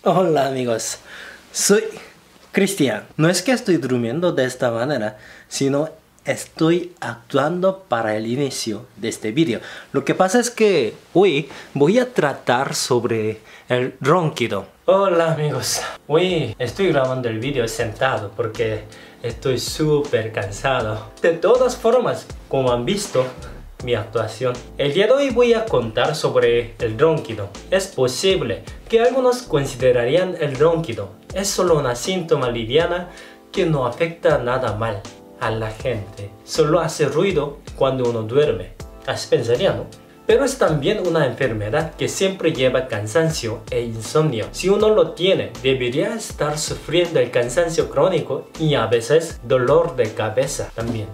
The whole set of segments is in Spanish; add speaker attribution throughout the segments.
Speaker 1: Hola amigos, soy Cristian. No es que estoy durmiendo de esta manera, sino estoy actuando para el inicio de este vídeo. Lo que pasa es que hoy voy a tratar sobre el ronquido. Hola amigos, hoy estoy grabando el vídeo sentado porque estoy súper cansado. De todas formas, como han visto mi actuación, el día de hoy voy a contar sobre el ronquido. Es posible que algunos considerarían el ronquido es solo una síntoma liviana que no afecta nada mal a la gente, solo hace ruido cuando uno duerme. Así pensaría, ¿no? Pero es también una enfermedad que siempre lleva cansancio e insomnio. Si uno lo tiene, debería estar sufriendo el cansancio crónico y a veces dolor de cabeza también.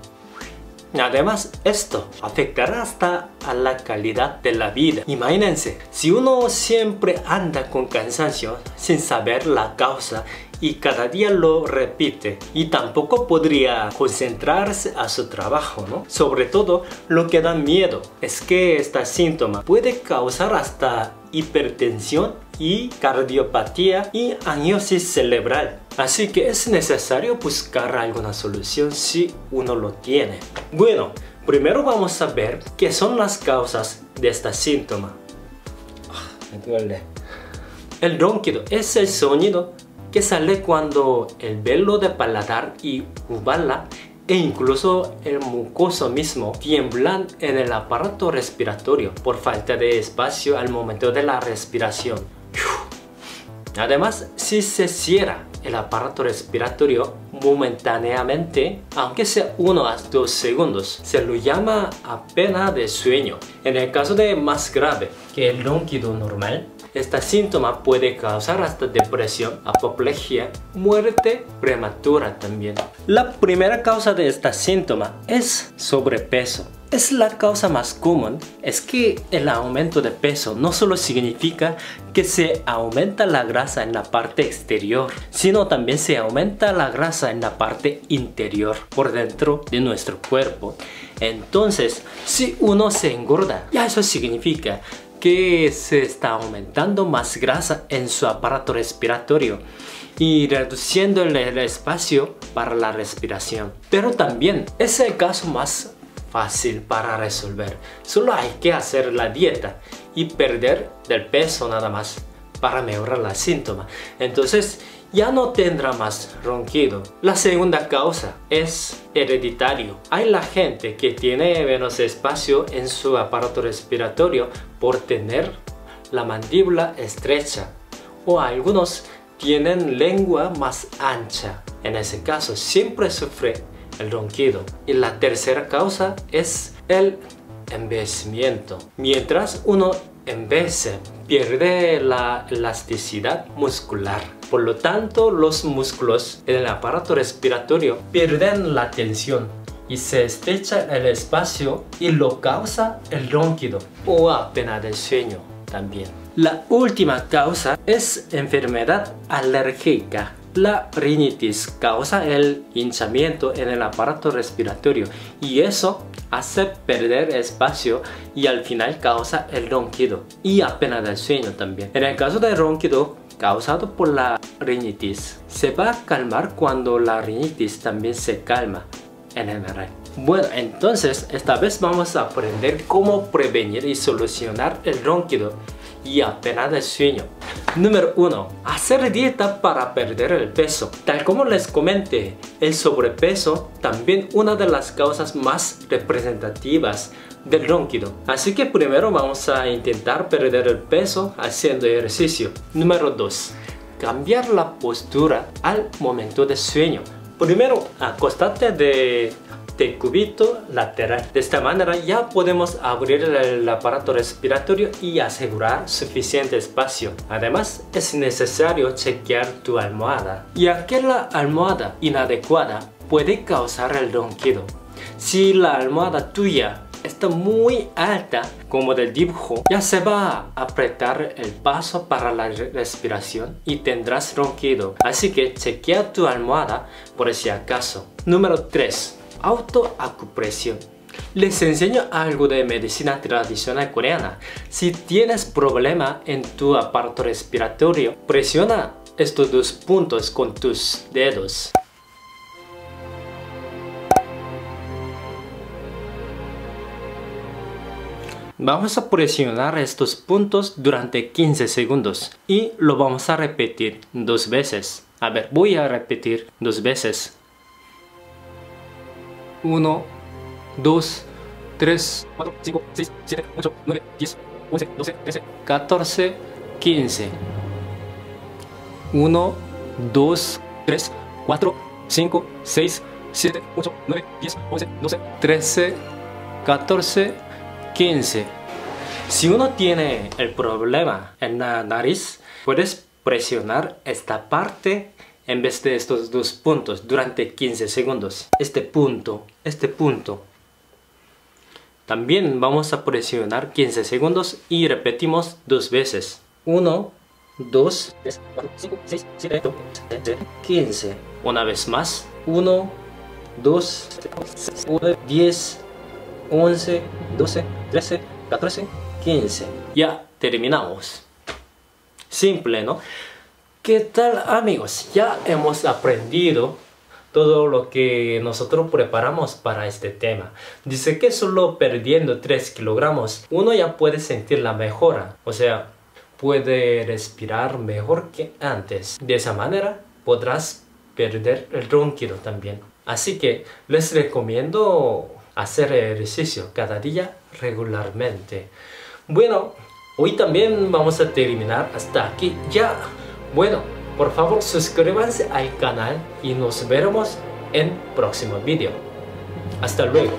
Speaker 1: Además, esto afectará hasta a la calidad de la vida. Imagínense, si uno siempre anda con cansancio sin saber la causa y cada día lo repite, y tampoco podría concentrarse a su trabajo, ¿no? Sobre todo, lo que da miedo es que este síntoma puede causar hasta hipertensión y cardiopatía y angiopatía cerebral. Así que es necesario buscar alguna solución si uno lo tiene. Bueno, primero vamos a ver qué son las causas de este síntoma. Me duele. El ronquido es el sonido que sale cuando el velo de paladar y uvula e incluso el mucoso mismo tiemblan en el aparato respiratorio por falta de espacio al momento de la respiración. Además, si se cierra el aparato respiratorio momentáneamente, aunque sea 1 a 2 segundos, se lo llama apnea de sueño. En el caso de más grave que el ronquido normal, este síntoma puede causar hasta depresión, apoplejía, muerte prematura también. La primera causa de este síntoma es sobrepeso. Es la causa más común. Es que el aumento de peso no solo significa que se aumenta la grasa en la parte exterior, sino también se aumenta la grasa en la parte interior, por dentro de nuestro cuerpo. Entonces, si uno se engorda, ya eso significa que se está aumentando más grasa en su aparato respiratorio y reduciendo el espacio para la respiración. Pero también es el caso más fácil para resolver. Solo hay que hacer la dieta y perder del peso nada más para mejorar los síntomas. Entonces ya no tendrá más ronquido. La segunda causa es hereditario. Hay la gente que tiene menos espacio en su aparato respiratorio por tener la mandíbula estrecha, o algunos tienen lengua más ancha. En ese caso siempre sufre el ronquido. Y la tercera causa es el envejecimiento. Mientras uno envejece, pierde la elasticidad muscular. Por lo tanto, los músculos en el aparato respiratorio pierden la tensión y se estrecha el espacio y lo causa el ronquido o apnea del sueño también. La última causa es enfermedad alérgica. La rinitis causa el hinchamiento en el aparato respiratorio y eso hace perder espacio y al final causa el ronquido y apnea del sueño también. En el caso del ronquido causado por la rinitis, se va a calmar cuando la rinitis también se calma en general. Bueno, entonces esta vez vamos a aprender cómo prevenir y solucionar el ronquido y apnea del sueño. Número 1. Hacer dieta para perder el peso. Tal como les comenté, el sobrepeso también una de las causas más representativas del ronquido. Así que primero vamos a intentar perder el peso haciendo ejercicio. Número 2. Cambiar la postura al momento de sueño. Primero, acostarte de decúbito lateral. De esta manera ya podemos abrir el aparato respiratorio y asegurar suficiente espacio. Además, es necesario chequear tu almohada, ya que la almohada inadecuada puede causar el ronquido. Si la almohada tuya está muy alta, como del dibujo, ya se va a apretar el paso para la respiración y tendrás ronquido. Así que chequea tu almohada por si acaso. Número 3. Autoacupresión. Les enseño algo de medicina tradicional coreana. Si tienes problema en tu aparato respiratorio, presiona estos dos puntos con tus dedos. Vamos a presionar estos puntos durante 15 segundos y lo vamos a repetir 2 veces. A ver, voy a repetir 2 veces. 1, 2, 3, 4, 5, 6, 7, 8, 9, 10, 11, 12, 13, 14, 15. 1, 2, 3, 4, 5, 6, 7, 8, 9, 10, 11, 12, 13, 14, 15. Si uno tiene el problema en la nariz, puedes presionar esta parte en vez de estos dos puntos durante 15 segundos. Este punto. También vamos a presionar 15 segundos y repetimos 2 veces. 1, 2, 3, 4, 5, 6, 7, 8, 9, 15. Una vez más. 1, 2, 9, 10, 11, 12, 13, 14, 15. Ya terminamos. Simple, ¿no? ¿Qué tal, amigos? Ya hemos aprendido todo lo que nosotros preparamos para este tema. Dice que solo perdiendo 3 kilogramos uno ya puede sentir la mejora. O sea, puede respirar mejor que antes. De esa manera podrás perder el ronquido también. Así que les recomiendo hacer ejercicio cada día regularmente. Bueno, hoy también vamos a terminar hasta aquí ya. Bueno, por favor suscríbanse al canal y nos veremos en el próximo video. Hasta luego.